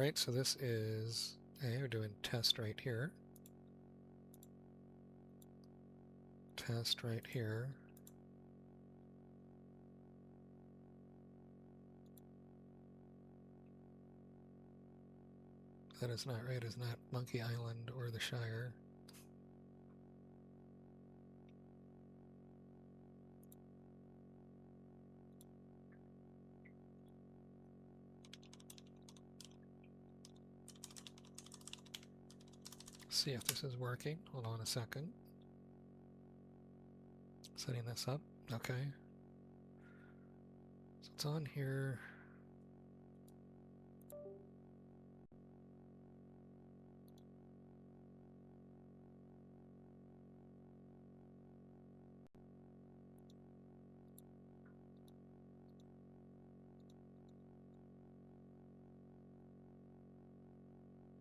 Alright, so this is... Okay, we're doing test right here. Test right here. That is not right, it's not Monkey Island or the Shire. See if this is working. Hold on a second. Setting this up. Okay. So it's on here.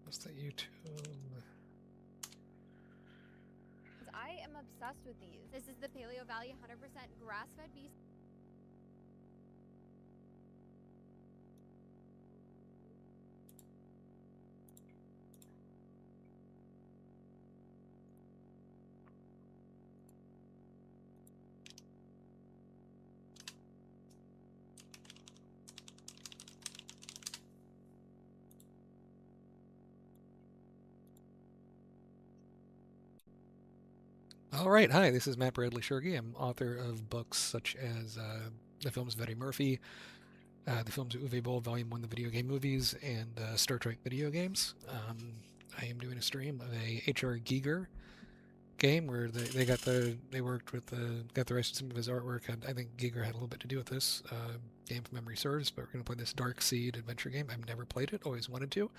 What's the YouTube? I am obsessed with these. This is the Paleo Valley 100% grass-fed beef. All right, hi, this is Matt Bradley-Tschirgi. I'm author of books such as the films of Eddie Murphy, the films of Uwe Boll, Volume 1, the video game movies, and Star Trek video games. I am doing a stream of a H.R. Giger game where they got the rights to some of his artwork, and I think Giger had a little bit to do with this game, if memory serves. But we're going to play this Dark Seed adventure game. I've never played it, always wanted to.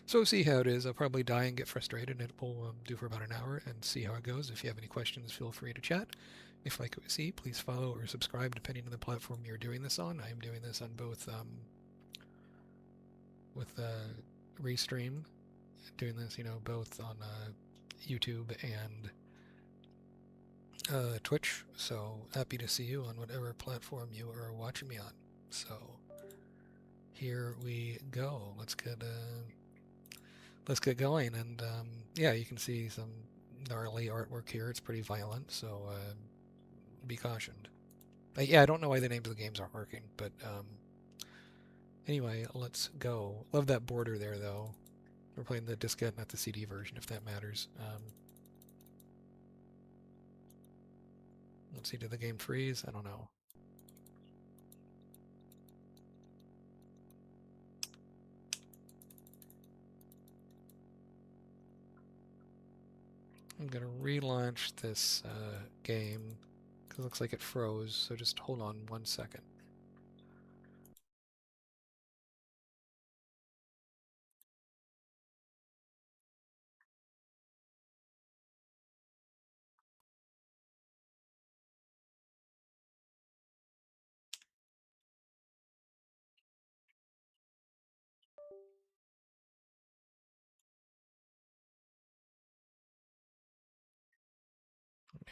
So see how it is. I'll probably die and get frustrated, and it will do for about an hour, and see how it goes. If you have any questions, feel free to chat. If you like what you see, please follow or subscribe depending on the platform you're doing this on. I am doing this on both with Restream, doing this, both on YouTube and Twitch. So happy to see you on whatever platform you are watching me on. So here we go. Let's get going, and yeah, you can see some gnarly artwork here. It's pretty violent, so be cautioned. Yeah, I don't know why the names of the games aren't working, but anyway, let's go. Love that border there, though. We're playing the diskette, not the CD version, if that matters. Let's see, did the game freeze? I don't know. I'm going to relaunch this game because it looks like it froze, so just hold on 1 second.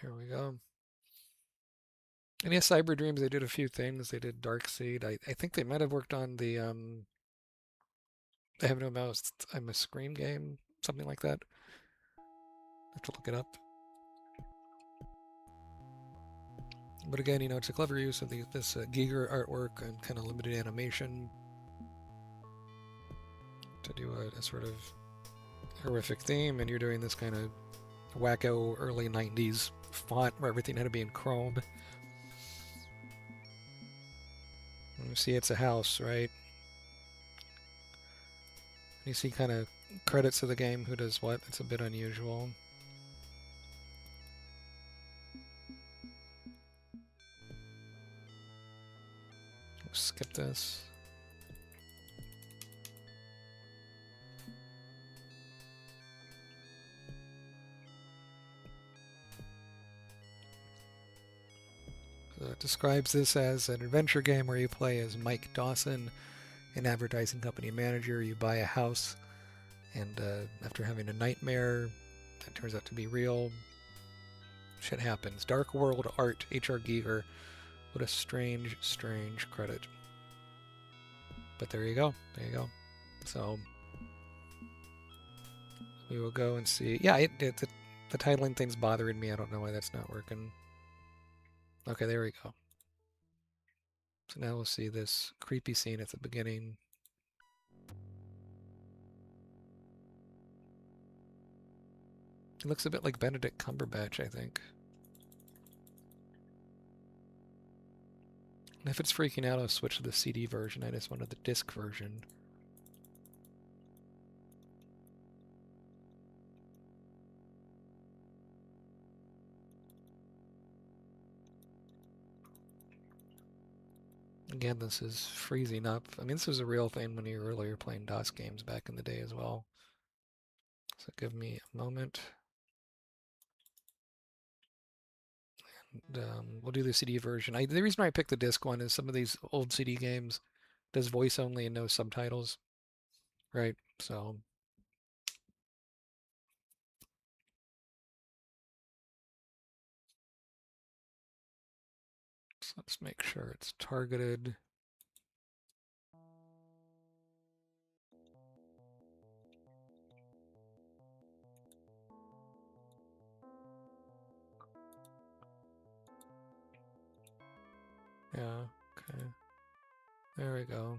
Here we go. And yeah, Cyber Dreams, they did a few things. They did Dark Seed. I think they might have worked on the I have no mouse. I'm a Scream game, something like that. I have to look it up. But again, it's a clever use of this Giger artwork and kind of limited animation to do a sort of horrific theme, and you're doing this kind of wacko early 90s font where everything had to be in Chrome. You see it's a house, right? You see kind of credits of the game, who does what. It's a bit unusual. Skip this. So it describes this as an adventure game where you play as Mike Dawson, an advertising company manager. You buy a house, and after having a nightmare that turns out to be real, shit happens. Dark World Art, H.R. Giger. What a strange, strange credit. But there you go. There you go. So we will go and see. Yeah, the titling thing's bothering me. I don't know why that's not working. Okay, there we go. So now we'll see this creepy scene at the beginning. It looks a bit like Benedict Cumberbatch, I think. And if it's freaking out, I'll switch to the CD version. I just wanted the disc version. Again, this is freezing up. I mean, this was a real thing when you were earlier playing DOS games back in the day as well. So give me a moment. And we'll do the CD version. The reason I picked the disc one is some of these old CD games does voice only and no subtitles, right? So let's make sure it's targeted. Yeah, okay. There we go.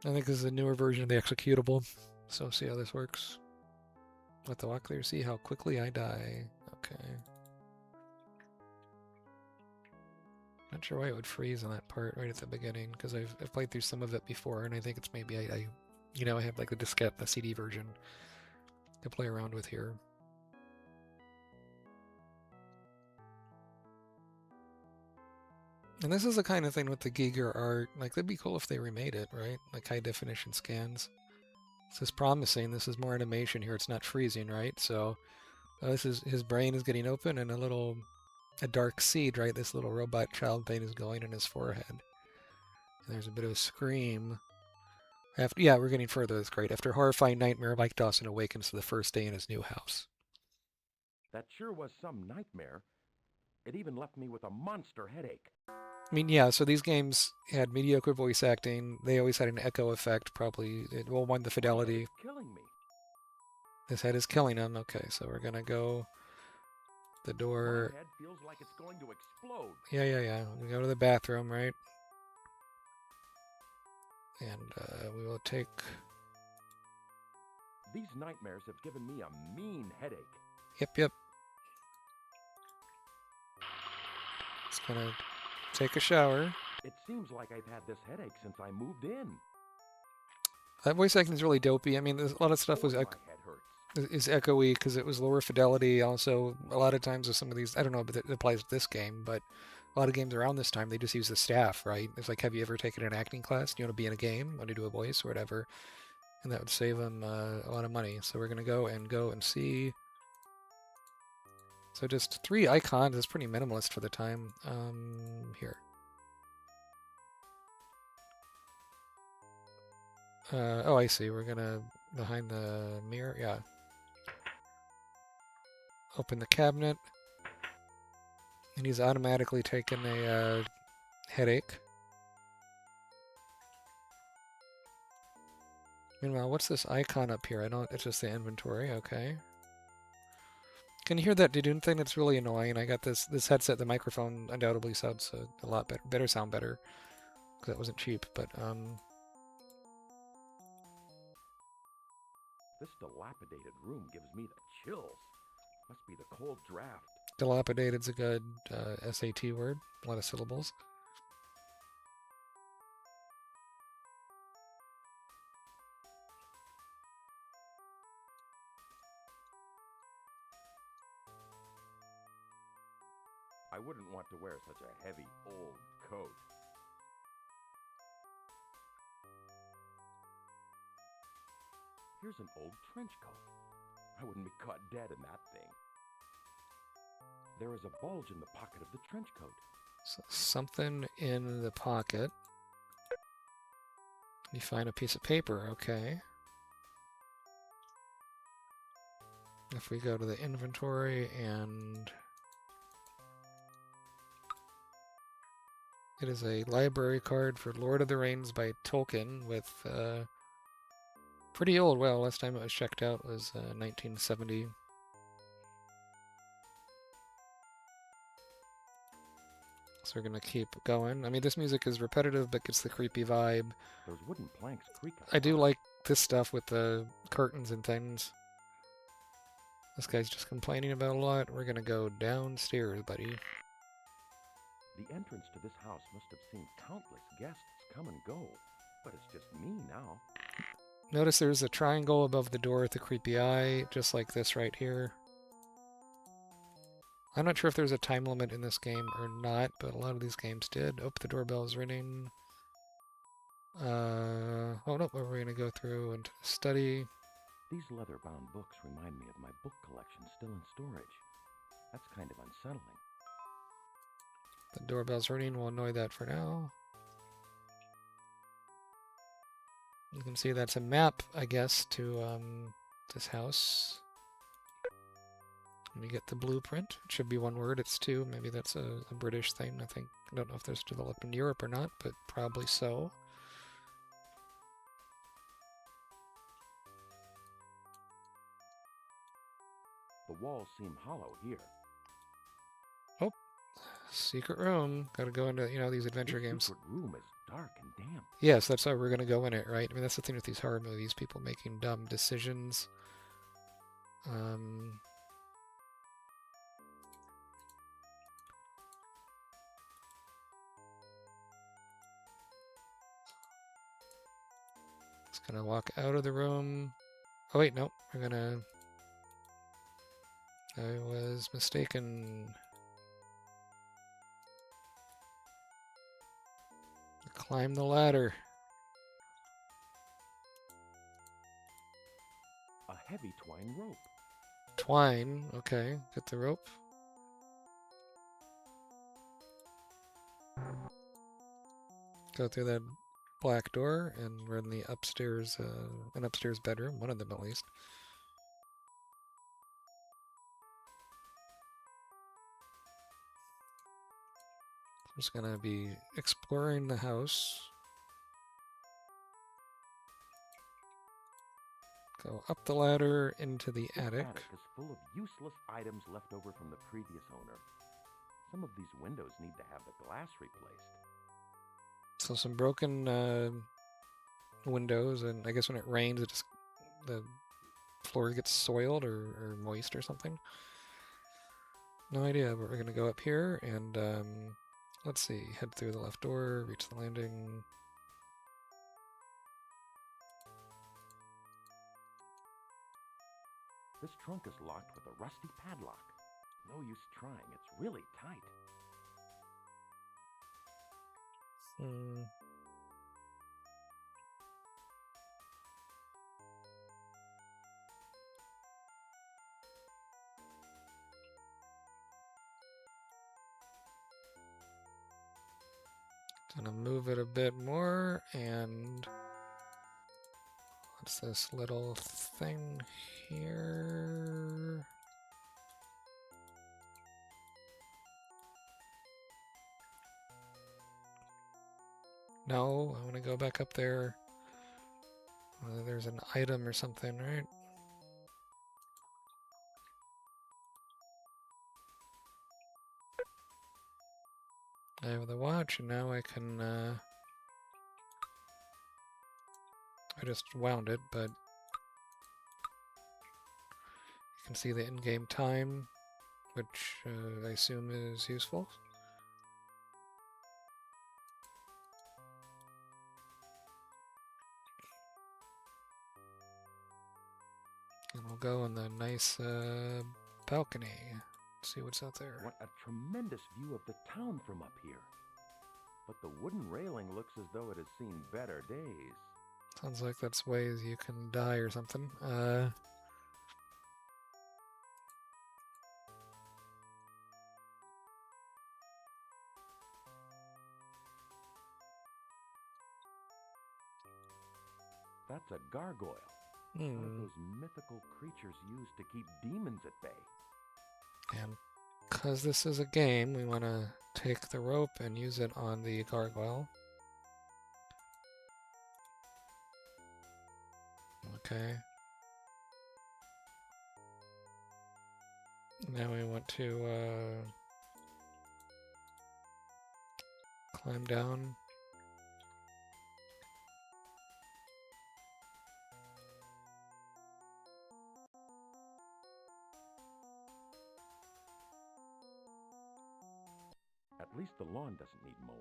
I think this is a newer version of the executable. So see how this works. Let the walk there, see how quickly I die. Okay. Not sure why it would freeze on that part right at the beginning, because I've played through some of it before, and I think it's maybe I have like the diskette, the CD version to play around with here. And this is the kind of thing with the Giger art, like it'd be cool if they remade it, right? Like high definition scans. This is promising. This is more animation here. It's not freezing, right? So this is his brain is getting open, and a dark seed, right? This little robot child pain is going in his forehead. And there's a bit of a scream. Yeah, we're getting further. That's great. After a horrifying nightmare, Mike Dawson awakens to the first day in his new house. That sure was some nightmare. It even left me with a monster headache. I mean, yeah, so these games had mediocre voice acting. They always had an echo effect, probably. It will won the fidelity. It's killing me. His head is killing him. Okay, so we're gonna go the door. My head feels like it's going to explode. Yeah. We go to the bathroom, right? And we will take... These nightmares have given me a mean headache. Yep. Just gonna take a shower. It seems like I've had this headache since I moved in. That voice acting is really dopey. I mean, there's a lot of stuff My head hurts. is echoey because it was lower fidelity. Also, a lot of times with some of these, I don't know, but it applies to this game, but a lot of games around this time, they just use the staff, right? It's like, have you ever taken an acting class? Do you want to be in a game? Want to do a voice or whatever? And that would save them a lot of money. So we're going to go and see. So just 3 icons is pretty minimalist for the time. Here. Oh, I see. We're gonna, behind the mirror, yeah. Open the cabinet. And he's automatically taken a headache. Meanwhile, what's this icon up here? It's just the inventory, okay. Can you hear that Didoon thing? It's really annoying. I got this headset, the microphone undoubtedly sounds a lot better, sound better. Because that wasn't cheap, but, This dilapidated room gives me the chills. Must be the cold draft. Dilapidated's a good SAT word. A lot of syllables. I wouldn't want to wear such a heavy, old coat. Here's an old trench coat. I wouldn't be caught dead in that thing. There is a bulge in the pocket of the trench coat. So something in the pocket. You find a piece of paper, okay. If we go to the inventory and... It is a library card for Lord of the Rings by Tolkien with Pretty old. Well, last time it was checked out was 1970. So we're gonna keep going. I mean, this music is repetitive, but gets the creepy vibe. Those wooden planks creak a I do lot. like this stuff with the curtains and things. This guy's just complaining about a lot. We're gonna go downstairs, buddy. The entrance to this house must have seen countless guests come and go, but it's just me now. Notice there's a triangle above the door with the creepy eye, just like this right here. I'm not sure if there's a time limit in this game or not, but a lot of these games did. Oh, the doorbell's ringing. Oh no, we're gonna go through and study. These leather-bound books remind me of my book collection still in storage. That's kind of unsettling. The doorbell's ringing, we'll annoy that for now. You can see that's a map, I guess, to this house. And you get the blueprint. It should be one word, it's two. Maybe that's a British thing, I think. I don't know if this developed in Europe or not, but probably so. The walls seem hollow here. Oh, secret room. Gotta go into, you know, these adventure This games. secret room is dark and damp. Yes, that's why we're gonna go in it, right? I mean, that's the thing with these horror movies, people making dumb decisions. Just gonna walk out of the room. Oh wait, no, we're gonna... I was mistaken. Climb the ladder. A heavy twine rope. Twine, okay, get the rope. Go through that black door, and we're in the upstairs, an upstairs bedroom, one of them at least. I'm just gonna be exploring the house. Go up the ladder into the This attic. attic is full of useless items left over from the previous owner. Some of these windows need to have the glass replaced. So some broken windows, and I guess when it rains, it just the floor gets soiled or moist or something. No idea, but we're gonna go up here and let's see, head through the left door, reach the landing. This trunk is locked with a rusty padlock. No use trying, it's really tight. Gonna move it a bit more, and what's this little thing here? No, I want to go back up there. There's an item or something, right? I have the watch, and now I can, I just wound it, but you can see the in-game time, which I assume is useful. And we'll go on the nice balcony. See what's out there. What a tremendous view of the town from up here. But the wooden railing looks as though it has seen better days. Sounds like that's ways you can die or something. That's a gargoyle. One of those mythical creatures used to keep demons at bay. And because this is a game, we want to take the rope and use it on the gargoyle. Okay. Now we want to climb down. At least the lawn doesn't need mowing.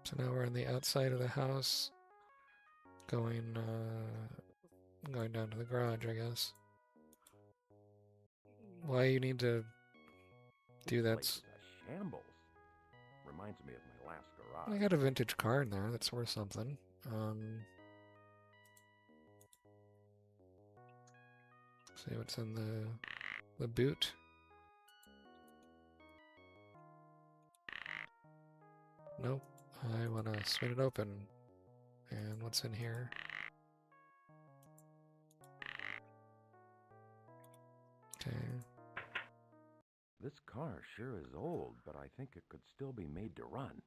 So now we're on the outside of the house, going down to the garage, I guess. Why you need to do This that? place is a shambles. Reminds me of my last I garage. got a vintage car in there that's worth something. See what's in the boot. Nope. I want to spin it open. And what's in here? Okay. This car sure is old, but I think it could still be made to run.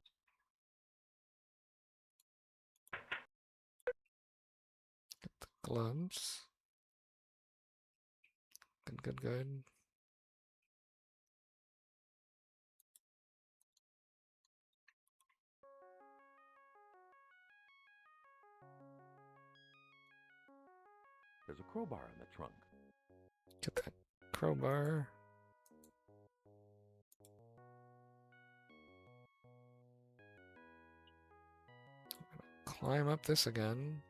Get the gloves. Good. There's a crowbar in the trunk. Get that crowbar. Climb up this again.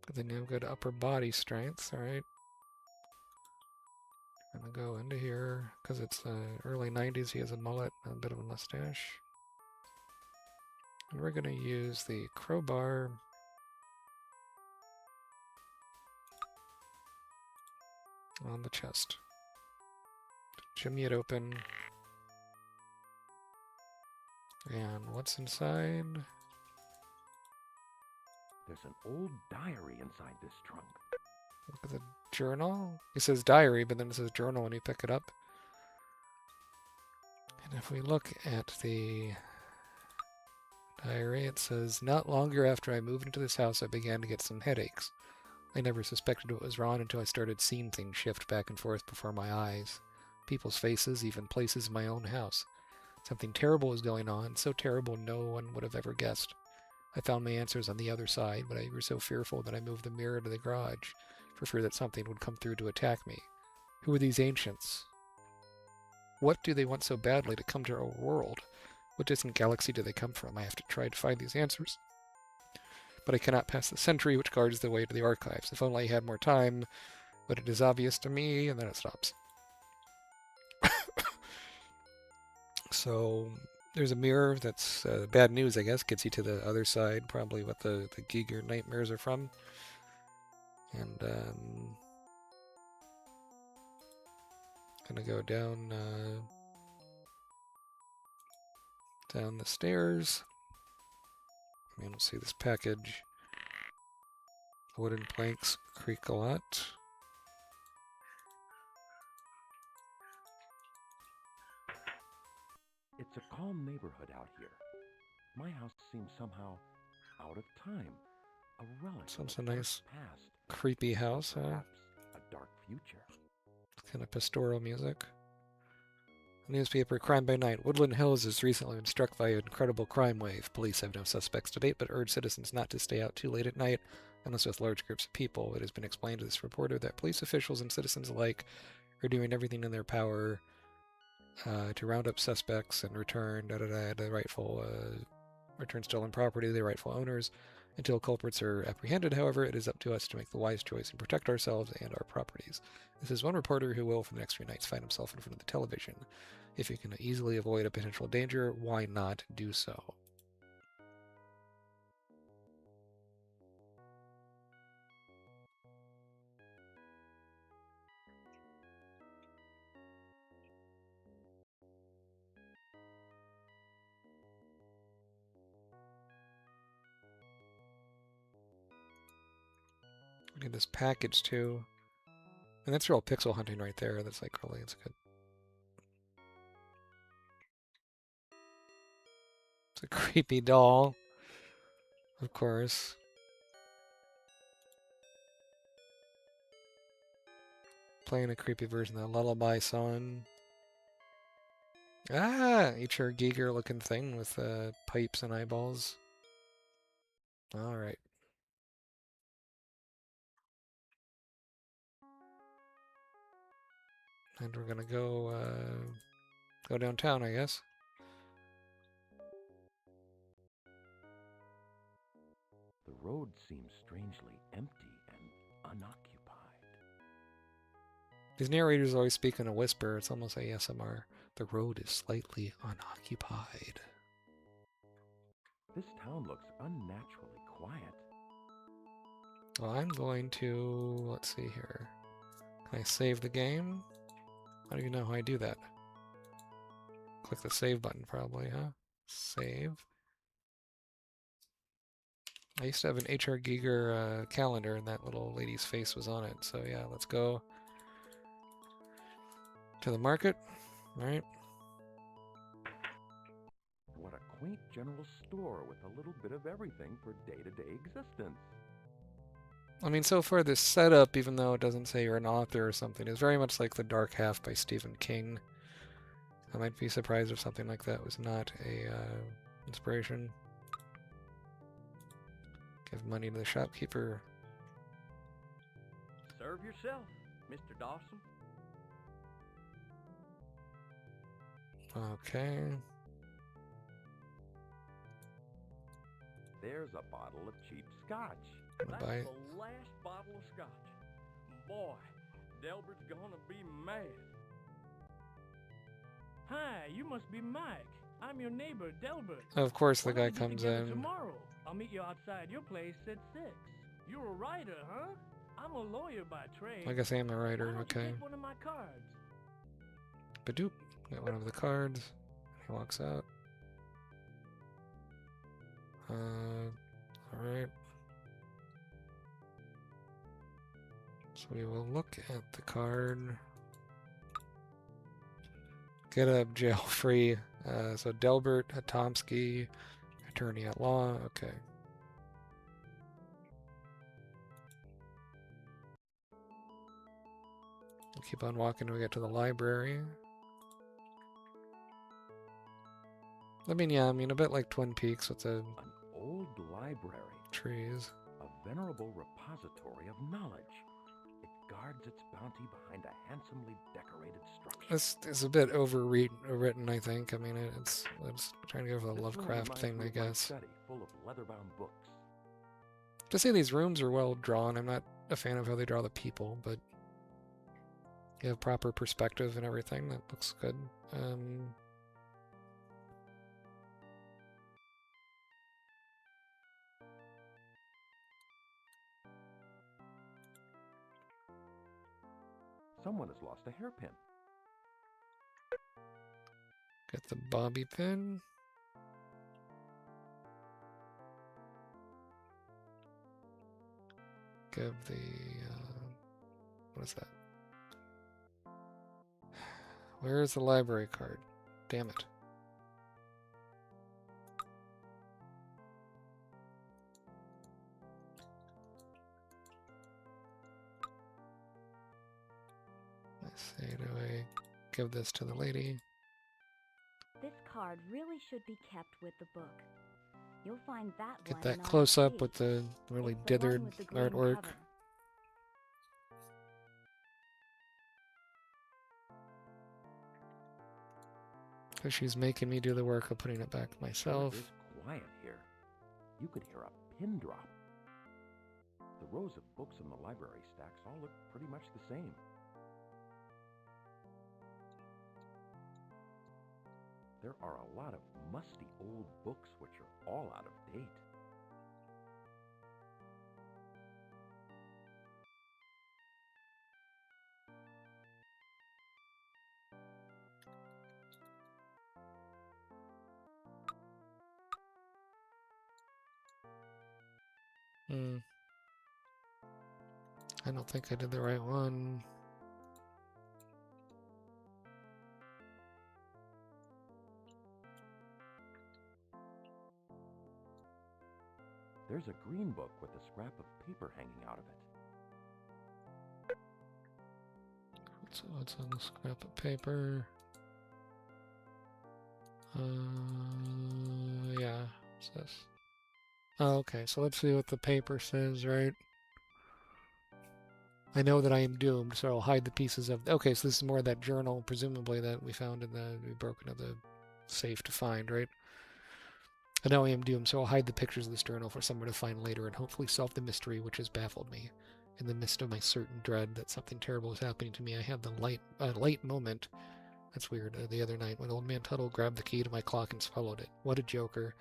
But then you have good upper body strength, alright. I'm gonna go into here, because it's early 90s, he has a mullet, a bit of a mustache. And we're gonna use the crowbar on the chest. Jimmy it open. And what's inside? There's an old diary inside this trunk. Look at the journal. It says diary, but then it says journal when you pick it up. And if we look at the diary, it says, "Not longer after I moved into this house, I began to get some headaches. I never suspected what was wrong until I started seeing things shift back and forth before my eyes. People's faces, even places in my own house. Something terrible was going on, so terrible no one would have ever guessed. I found my answers on the other side, but I grew so fearful that I moved the mirror to the garage, for fear that something would come through to attack me. Who are these ancients? What do they want so badly to come to our world? What distant galaxy do they come from? I have to try to find these answers. But I cannot pass the sentry which guards the way to the archives. If only I had more time, but it is obvious to me," and then it stops. So there's a mirror that's bad news, I guess. Gets you to the other side, probably what the Giger nightmares are from. And gonna go down the stairs. And we'll see this package. Wooden planks creak a lot. It's a calm neighborhood out here. My house seems somehow out of time. A relic Sounds of a a nice, dark past. creepy house, huh? Perhaps a dark future. Kind of pastoral music. Newspaper Crime by Night. Woodland Hills has recently been struck by an incredible crime wave. Police have no suspects to date, but urge citizens not to stay out too late at night unless with large groups of people. It has been explained to this reporter that police officials and citizens alike are doing everything in their power to round up suspects and return the rightful return stolen property to their rightful owners. Until culprits are apprehended, however, it is up to us to make the wise choice and protect ourselves and our properties. This is one reporter who will, for the next few nights, find himself in front of the television. If you can easily avoid a potential danger, why not do so? Look at this package, too. And that's real pixel hunting right there. That's like really, it's good. It's a creepy doll, of course. playing a creepy version of the Lullaby song. Ah, H.R. Giger looking thing with pipes and eyeballs. Alright. And we're gonna go downtown, I guess. The road seems strangely empty and unoccupied. These narrators always speak in a whisper. It's almost ASMR. The road is slightly unoccupied. This town looks unnaturally quiet. Well, I'm going to... let's see here. Can I save the game? I don't even know how I do that. Click the save button, probably, huh? Save. I used to have an H.R. Giger calendar, and that little lady's face was on it. So yeah, let's go to the market. All right. What a quaint general store with a little bit of everything for day-to-day existence. I mean, so far this setup, even though it doesn't say you're an author or something, is very much like The Dark Half by Stephen King. I might be surprised if something like that was not a inspiration. Give money to the shopkeeper. Serve yourself, Mr. Dawson. Okay. There's a bottle of cheap scotch. That's Buy it. the last bottle of scotch. Boy, Delbert's gonna be mad. Hi, you must be Mike. I'm your neighbor, Delbert. Of course, the Why guy don't we get comes together in. tomorrow. I'll meet you outside your place at 6. You're a writer, huh? I'm a lawyer by trade. I guess I am a Why writer. don't you Okay. take one of my cards? Badoop. Got one of the cards. He walks out. Alright. So we will look at the card. Get a jail free. So Delbert Atomsky, attorney at law. Okay. We'll keep on walking till we get to the library. I mean, yeah, a bit like Twin Peaks with the An old library. trees. A venerable repository of knowledge. It guards its bounty behind a handsomely decorated structure. This is a bit overwritten, I think. I mean, it's trying to go for the This room Lovecraft reminds thing, me I of my guess. study full of leather-bound books. To say these rooms are well drawn, I'm not a fan of how they draw the people, but you have proper perspective and everything. That looks good. Someone has lost a hairpin. Get the bobby pin. Give the what is that? Where is the library card? Damn it. Let's see, do I give this to the lady? This card really should be kept with the book. You'll find that Get one that in close aisle up with 3. the really It's the one dithered with the green artwork. cover. Because she's making me do the work of putting it back myself. It is quiet here. You could hear a pin drop. The rows of books in the library stacks all look pretty much the same. There are a lot of musty old books which are all out of date. I don't think I did the right one. There's a green book with a scrap of paper hanging out of it. So what's on the scrap of paper? Yeah, what's this? Oh, okay, so let's see what the paper says, right? I know that I am doomed, so I'll hide the pieces of... Okay, so this is more of that journal, presumably, that we found in the... We broke into the safe to find, right? I know I am doomed, so I'll hide the pictures of this journal for someone to find later and hopefully solve the mystery which has baffled me. In the midst of my certain dread that something terrible is happening to me, I had the light moment. That's weird. The other night, when Old Man Tuttle grabbed the key to my clock and swallowed it. What a joker.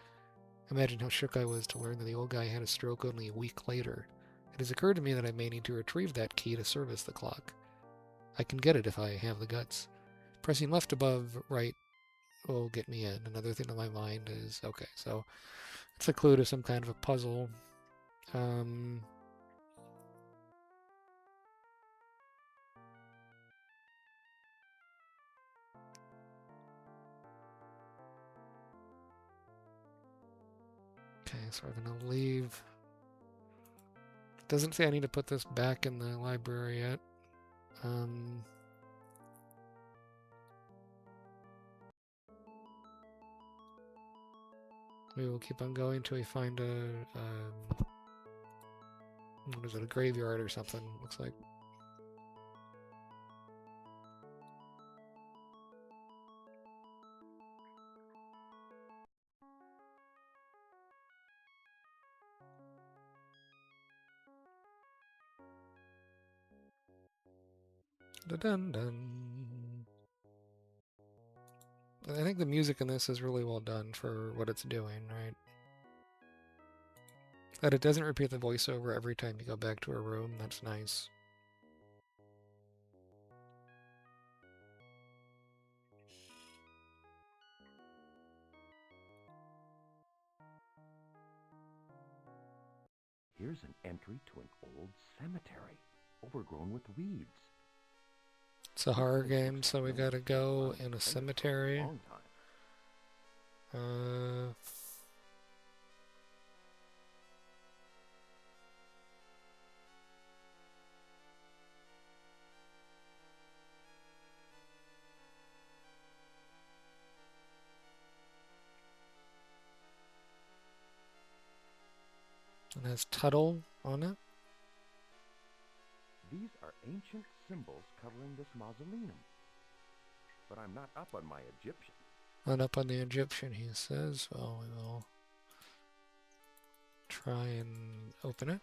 Imagine how shook I was to learn that the old guy had a stroke only a week later. It has occurred to me that I may need to retrieve that key to service the clock. I can get it if I have the guts. Pressing left above right will get me in. Another thing on my mind is... Okay, so it's a clue to some kind of a puzzle. Okay, so we're going to leave. Doesn't say I need to put this back in the library yet. We will keep on going until we find a what is it, a graveyard or something, looks like. Dun-dun-dun. I think the music in this is really well done for what it's doing, right? That it doesn't repeat the voiceover every time you go back to a room, that's nice. Here's an entry to an old cemetery, overgrown with weeds. It's a horror game, so we gotta go in a cemetery. It has Tuttle on it. These are ancient symbols covering this mausoleum. But I'm not up on my Egyptian. Not up on the Egyptian, he says. Well, we will try and open it.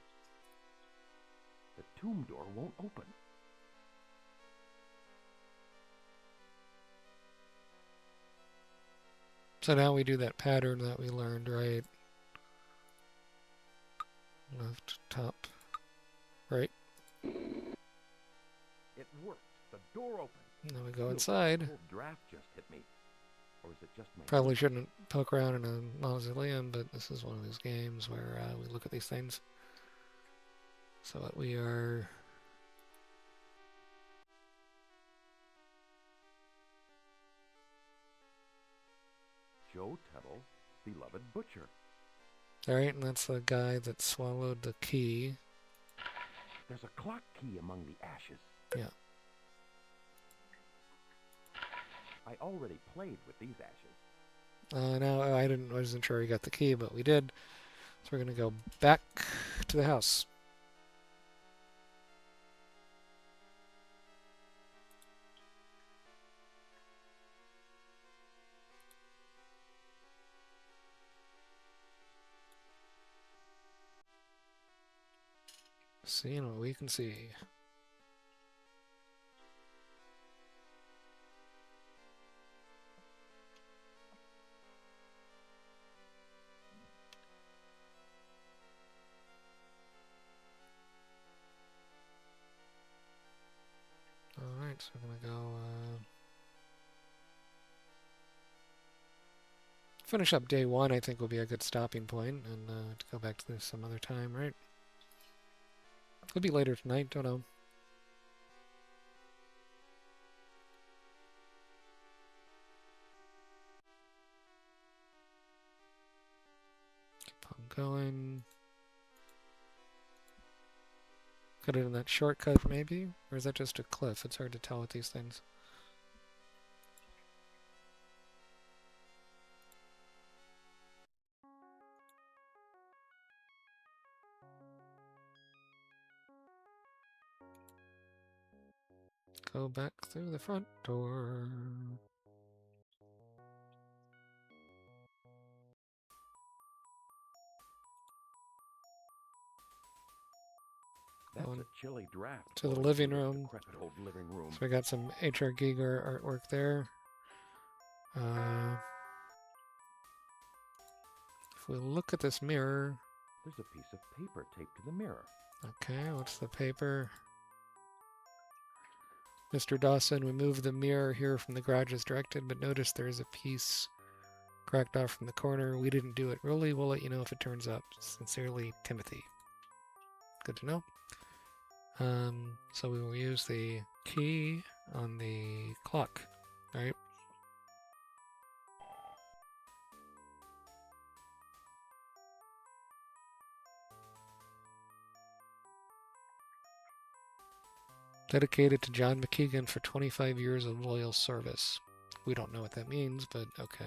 The tomb door won't open. So now we do that pattern that we learned, right? Left, top, right. It worked. The door opened. And then we go inside. A cold draft just hit me. Or is it just my... Probably shouldn't poke around in a mausoleum, but this is one of those games where we look at these things. So what we are... Joe Tuttle, beloved butcher. Alright, and that's the guy that swallowed the key. There's a clock key among the ashes. Yeah. I already played with these ashes. No, I wasn't sure he got the key, but we did. So we're gonna go back to the house. Seeing what we can see. Alright, so we're gonna go finish up day one. I think will be a good stopping point, and to go back to this some other time, right? Could be later tonight, don't know. Keep on going. Could have done that shortcut, maybe? Or is that just a cliff? It's hard to tell with these things. Go back through the front door. That's On a chilly draft. to the blowing living through room. decrepit old living room. So we got some H.R. Giger artwork there. If we look at this mirror... There's a piece of paper taped to the mirror. Okay, what's the paper? Mr. Dawson, remove the mirror here from the garage as directed, but notice there is a piece cracked off from the corner. We didn't do it. Really, we'll let you know if it turns up. Sincerely, Timothy. Good to know. So we will use the key on the clock, right? Dedicated to John McKeegan for 25 years of loyal service. We don't know what that means, but okay.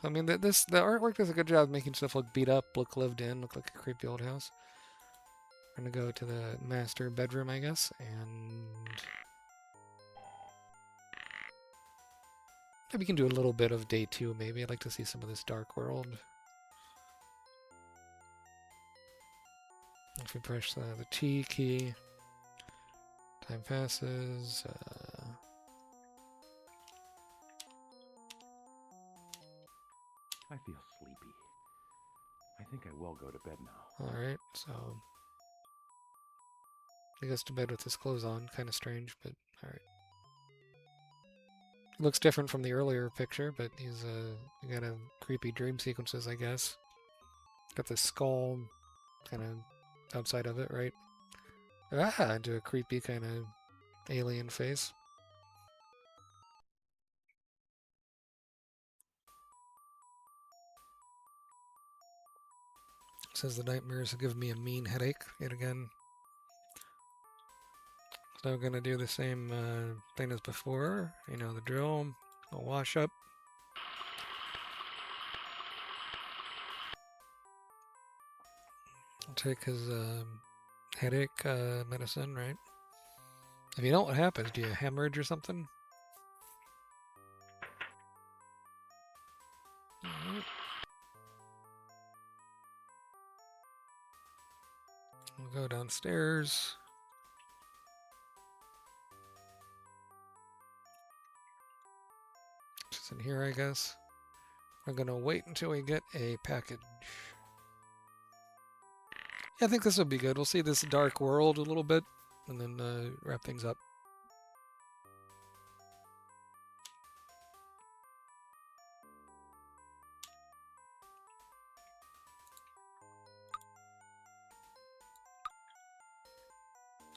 I mean, the artwork does a good job making stuff look beat up, look lived in, look like a creepy old house. We're gonna go to the master bedroom, I guess, and maybe we can do a little bit of day 2, maybe. I'd like to see some of this dark world. If we press the T key, time passes. I feel sleepy. I think I will go to bed now. Alright, so he goes to bed with his clothes on. Kind of strange, but alright. Looks different from the earlier picture, but he's got a creepy dream sequences, I guess. Got the skull kind of outside of it, right? Ah, into a creepy kind of alien face. Says the nightmares have given me a mean headache yet again. So I'm gonna do the same thing as before. You know, the drill, a wash up. I'll take his headache medicine, right? If you know what happens, do you hemorrhage or something? Alright. We'll go downstairs. Just in here, I guess. I'm gonna wait until we get a package. Yeah, I think this will be good. We'll see this dark world a little bit, and then wrap things up.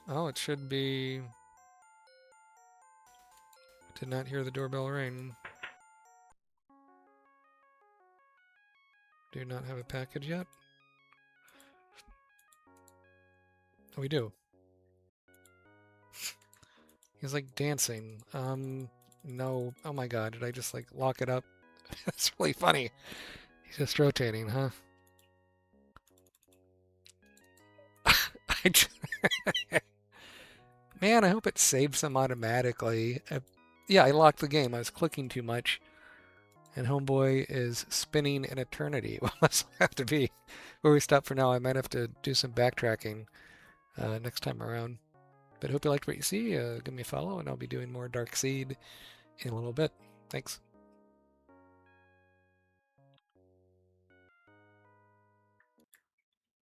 Oh, it should be... Did not hear the doorbell ring. Do not have a package yet? Oh, we do. He's like dancing. No. Oh my god, did I just like lock it up? That's really funny. He's just rotating, huh? Man, I hope it saves him automatically. Yeah, I locked the game. I was clicking too much. And Homeboy is spinning an eternity. Well, this will have to be where we stop for now. I might have to do some backtracking next time around. But I hope you liked what you see. Give me a follow, and I'll be doing more Dark Seed in a little bit. Thanks.